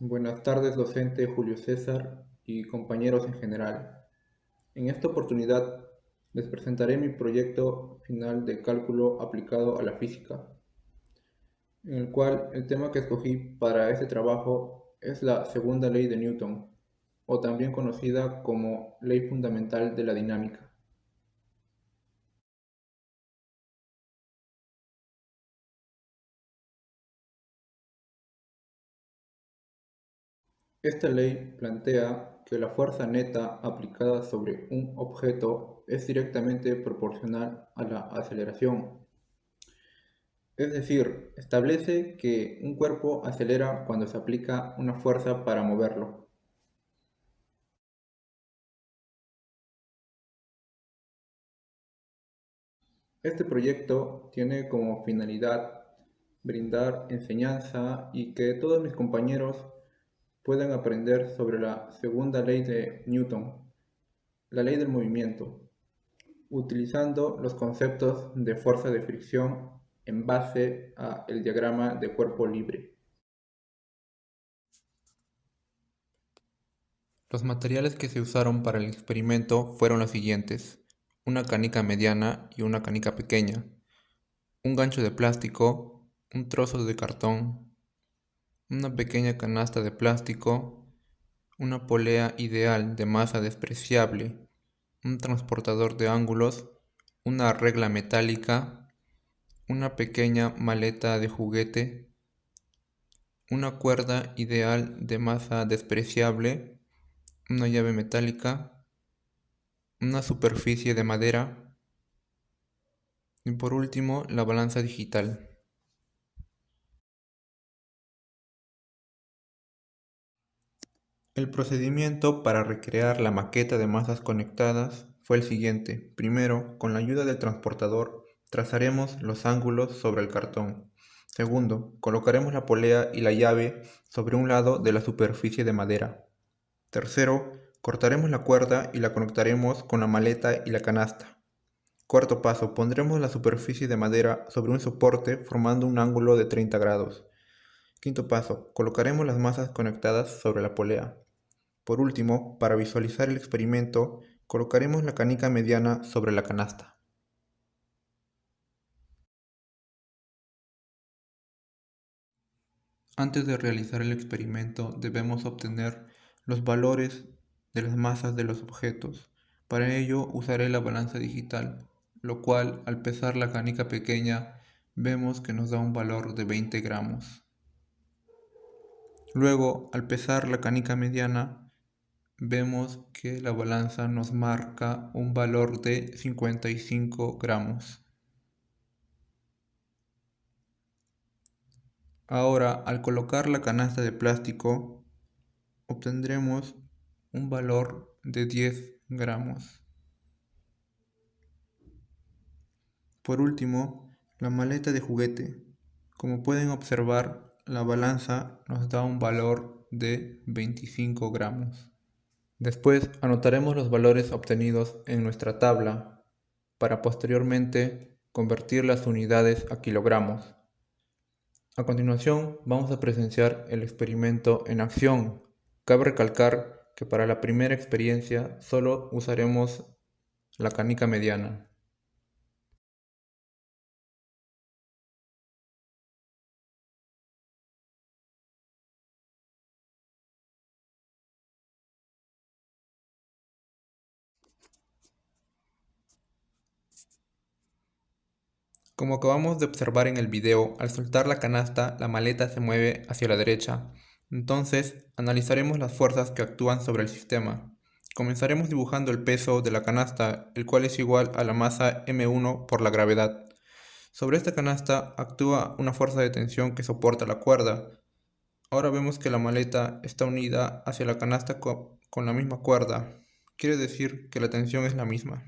Buenas tardes, docente Julio César y compañeros en general. En esta oportunidad les presentaré mi proyecto final de cálculo aplicado a la física, en el cual el tema que escogí para este trabajo es la segunda ley de Newton, o también conocida como ley fundamental de la dinámica. Esta ley plantea que la fuerza neta aplicada sobre un objeto es directamente proporcional a la aceleración. Es decir, establece que un cuerpo acelera cuando se aplica una fuerza para moverlo. Este proyecto tiene como finalidad brindar enseñanza y que todos mis compañeros puedan aprender sobre la segunda ley de Newton, la ley del movimiento, utilizando los conceptos de fuerza de fricción en base al diagrama de cuerpo libre. Los materiales que se usaron para el experimento fueron los siguientes: una canica mediana y una canica pequeña, un gancho de plástico, un trozo de cartón, una pequeña canasta de plástico, una polea ideal de masa despreciable, un transportador de ángulos, una regla metálica, una pequeña maleta de juguete, una cuerda ideal de masa despreciable, una llave metálica, una superficie de madera y por último la balanza digital. El procedimiento para recrear la maqueta de masas conectadas fue el siguiente. Primero, con la ayuda del transportador, trazaremos los ángulos sobre el cartón. Segundo, colocaremos la polea y la llave sobre un lado de la superficie de madera. Tercero, cortaremos la cuerda y la conectaremos con la maleta y la canasta. Cuarto paso, pondremos la superficie de madera sobre un soporte formando un ángulo de 30 grados. Quinto paso, colocaremos las masas conectadas sobre la polea. Por último, para visualizar el experimento, colocaremos la canica mediana sobre la canasta. Antes de realizar el experimento debemos obtener los valores de las masas de los objetos. Para ello usaré la balanza digital, lo cual al pesar la canica pequeña vemos que nos da un valor de 20 gramos. Luego, al pesar la canica mediana, vemos que la balanza nos marca un valor de 55 gramos. Ahora, al colocar la canasta de plástico, obtendremos un valor de 10 gramos. Por último, la maleta de juguete. Como pueden observar, la balanza nos da un valor de 25 gramos. Después anotaremos los valores obtenidos en nuestra tabla para posteriormente convertir las unidades a kilogramos. A continuación vamos a presenciar el experimento en acción. Cabe recalcar que para la primera experiencia solo usaremos la canica mediana. Como acabamos de observar en el video, al soltar la canasta, la maleta se mueve hacia la derecha. Entonces, analizaremos las fuerzas que actúan sobre el sistema. Comenzaremos dibujando el peso de la canasta, el cual es igual a la masa m1 por la gravedad. Sobre esta canasta actúa una fuerza de tensión que soporta la cuerda. Ahora vemos que la maleta está unida hacia la canasta con la misma cuerda. Quiere decir que la tensión es la misma.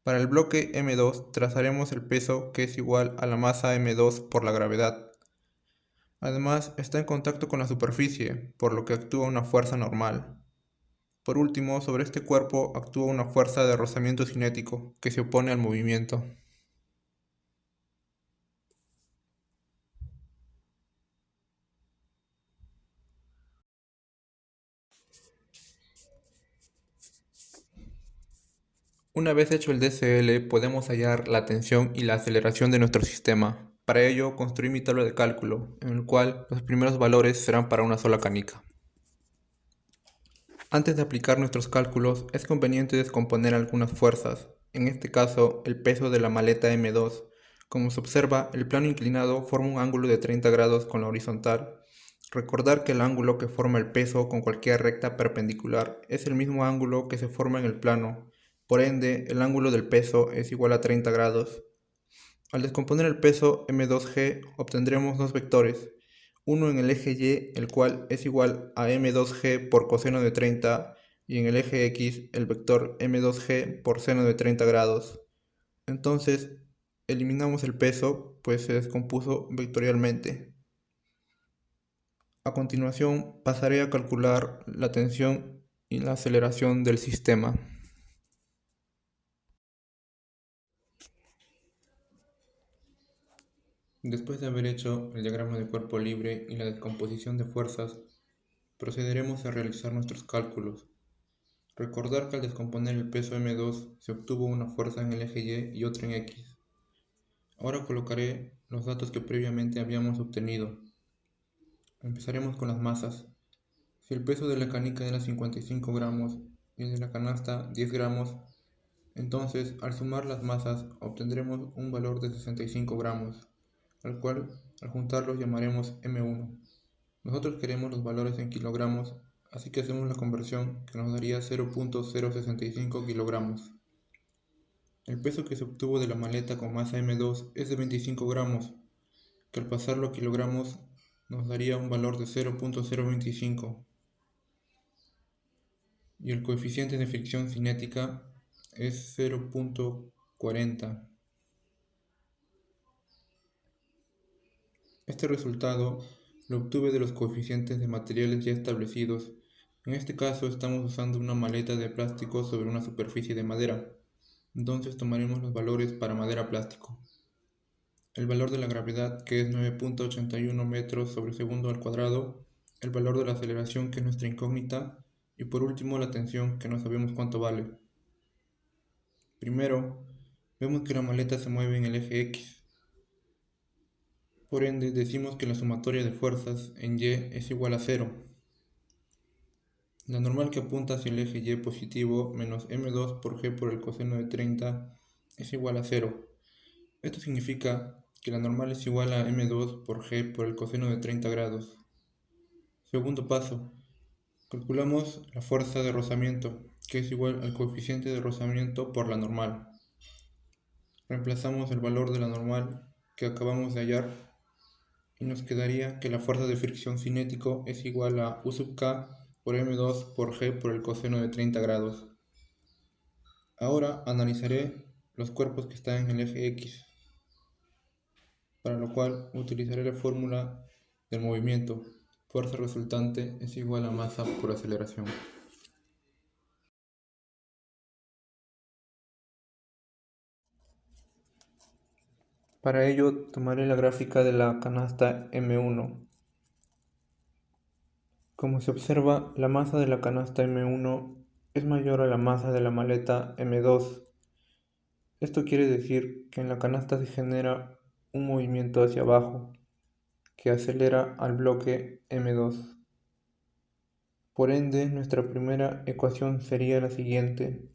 Para el bloque M2 trazaremos el peso que es igual a la masa M2 por la gravedad. Además está en contacto con la superficie, por lo que actúa una fuerza normal. Por último, sobre este cuerpo actúa una fuerza de rozamiento cinético que se opone al movimiento. Una vez hecho el DCL, podemos hallar la tensión y la aceleración de nuestro sistema. Para ello, construí mi tabla de cálculo, en el cual los primeros valores serán para una sola canica. Antes de aplicar nuestros cálculos, es conveniente descomponer algunas fuerzas, en este caso el peso de la maleta M2. Como se observa, el plano inclinado forma un ángulo de 30 grados con la horizontal. Recordar que el ángulo que forma el peso con cualquier recta perpendicular es el mismo ángulo que se forma en el plano, por ende el ángulo del peso es igual a 30 grados. Al descomponer el peso m2g obtendremos dos vectores, uno en el eje y, el cual es igual a m2g por coseno de 30, y en el eje x el vector m2g por seno de 30 grados. Entonces, eliminamos el peso, pues se descompuso vectorialmente. A continuación, pasaré a calcular la tensión y la aceleración del sistema. Después de haber hecho el diagrama de cuerpo libre y la descomposición de fuerzas, procederemos a realizar nuestros cálculos. Recordar que al descomponer el peso m2 se obtuvo una fuerza en el eje y otra en x. Ahora colocaré los datos que previamente habíamos obtenido. Empezaremos con las masas. Si el peso de la canica era 55 gramos y el de la canasta 10 gramos, entonces al sumar las masas obtendremos un valor de 65 gramos, al cual al juntarlos llamaremos M1. Nosotros queremos los valores en kilogramos, así que hacemos la conversión que nos daría 0.065 kilogramos. El peso que se obtuvo de la maleta con masa M2 es de 25 gramos, que al pasarlo a kilogramos nos daría un valor de 0.025. Y el coeficiente de fricción cinética es 0.40. Este resultado lo obtuve de los coeficientes de materiales ya establecidos. En este caso estamos usando una maleta de plástico sobre una superficie de madera. Entonces tomaremos los valores para madera plástico. El valor de la gravedad, que es 9.81 metros sobre segundo al cuadrado, el valor de la aceleración, que es nuestra incógnita, y por último la tensión, que no sabemos cuánto vale. Primero, vemos que la maleta se mueve en el eje X. Por ende, decimos que la sumatoria de fuerzas en Y es igual a 0. La normal que apunta hacia el eje Y positivo menos m2 por g por el coseno de 30 es igual a 0. Esto significa que la normal es igual a m2 por g por el coseno de 30 grados. Segundo paso, calculamos la fuerza de rozamiento, que es igual al coeficiente de rozamiento por la normal. Reemplazamos el valor de la normal que acabamos de hallar y nos quedaría que la fuerza de fricción cinético es igual a U sub k por m2 por g por el coseno de 30 grados. Ahora analizaré los cuerpos que están en el eje X, para lo cual utilizaré la fórmula del movimiento. Fuerza resultante es igual a masa por aceleración. Para ello tomaré la gráfica de la canasta M1. Como se observa, la masa de la canasta M1 es mayor a la masa de la maleta M2. Esto quiere decir que en la canasta se genera un movimiento hacia abajo que acelera al bloque M2. Por ende, nuestra primera ecuación sería la siguiente.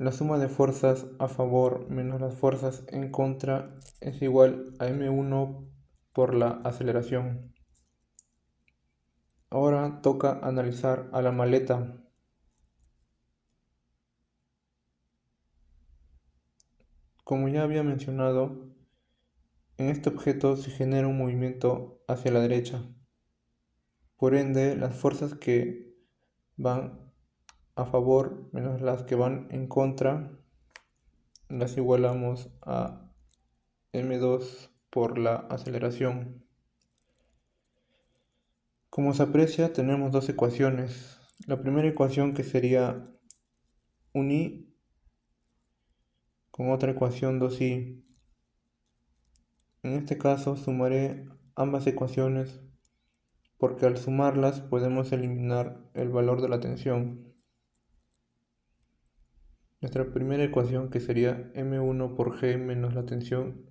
La suma de fuerzas a favor menos las fuerzas en contra es igual a M1 por la aceleración. Ahora toca analizar a la maleta. Como ya había mencionado, en este objeto se genera un movimiento hacia la derecha. Por ende, las fuerzas que van a favor menos las que van en contra las igualamos a m2 por la aceleración. Como se aprecia, tenemos dos ecuaciones. La primera ecuación, que sería un i, con otra ecuación 2i. En este caso sumaré ambas ecuaciones porque al sumarlas podemos eliminar el valor de la tensión. Nuestra primera ecuación, que sería m1 por g menos la tensión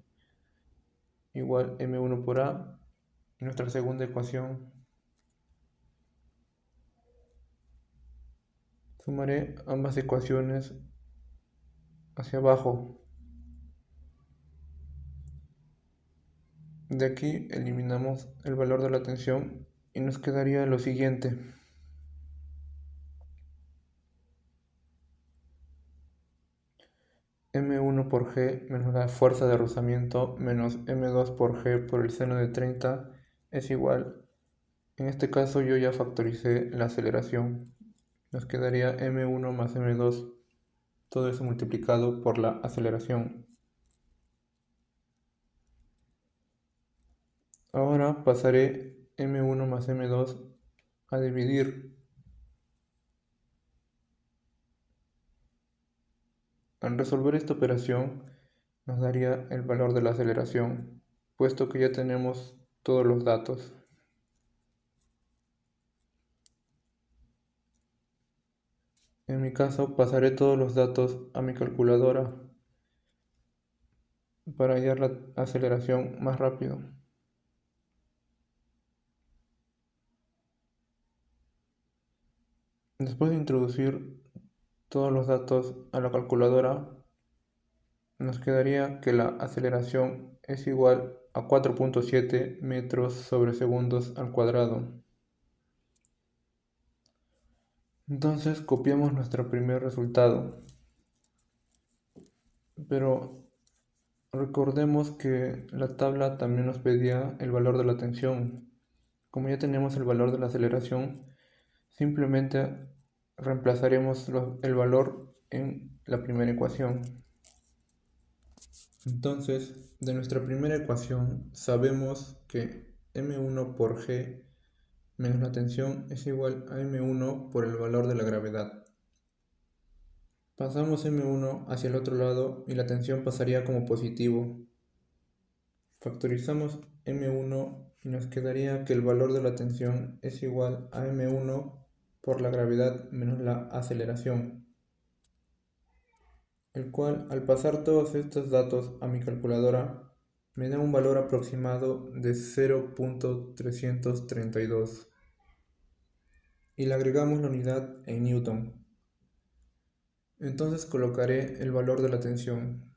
igual m1 por a. Y nuestra segunda ecuación, sumaré ambas ecuaciones hacia abajo. De aquí eliminamos el valor de la tensión y nos quedaría lo siguiente. M1 por G menos la fuerza de rozamiento menos M2 por G por el seno de 30 es igual. En este caso yo ya factoricé la aceleración. Nos quedaría M1 más M2, todo eso multiplicado por la aceleración. Ahora pasaré M1 más M2 a dividir. Al resolver esta operación nos daría el valor de la aceleración, puesto que ya tenemos todos los datos. En mi caso pasaré todos los datos a mi calculadora para hallar la aceleración más rápido. Después de introducir todos los datos a la calculadora, nos quedaría que la aceleración es igual a 4.7 metros sobre segundos al cuadrado. Entonces copiamos nuestro primer resultado, pero recordemos que la tabla también nos pedía el valor de la tensión. Como ya tenemos el valor de la aceleración, simplemente reemplazaremos el valor en la primera ecuación. Entonces, de nuestra primera ecuación sabemos que m1 por g menos la tensión es igual a m1 por el valor de la gravedad. Pasamos m1 hacia el otro lado y la tensión pasaría como positivo. Factorizamos m1 y nos quedaría que el valor de la tensión es igual a m1 por la gravedad menos la aceleración, el cual, al pasar todos estos datos a mi calculadora, me da un valor aproximado de 0.332 y le agregamos la unidad en Newton. Entonces colocaré el valor de la tensión.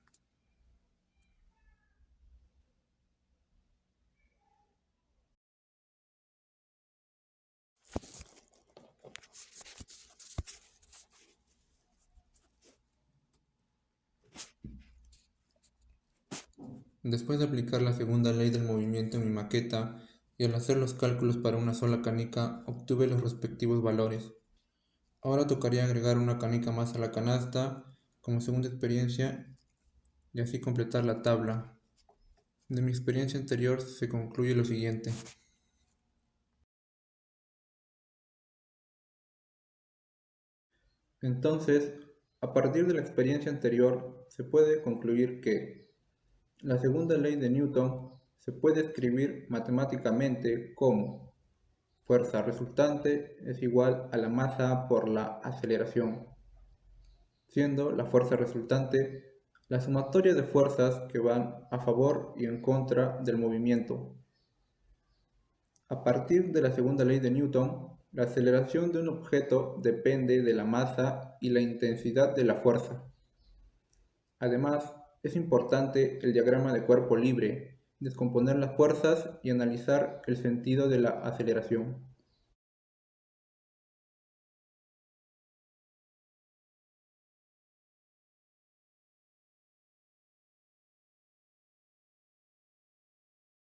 Después de aplicar la segunda ley del movimiento en mi maqueta y al hacer los cálculos para una sola canica, obtuve los respectivos valores. Ahora tocaría agregar una canica más a la canasta como segunda experiencia y así completar la tabla. De mi experiencia anterior se concluye lo siguiente. Entonces, a partir de la experiencia anterior, se puede concluir que la segunda ley de Newton se puede escribir matemáticamente como fuerza resultante es igual a la masa por la aceleración, siendo la fuerza resultante la sumatoria de fuerzas que van a favor y en contra del movimiento. A partir de la segunda ley de Newton, la aceleración de un objeto depende de la masa y la intensidad de la fuerza. Además, es importante el diagrama de cuerpo libre, descomponer las fuerzas y analizar el sentido de la aceleración.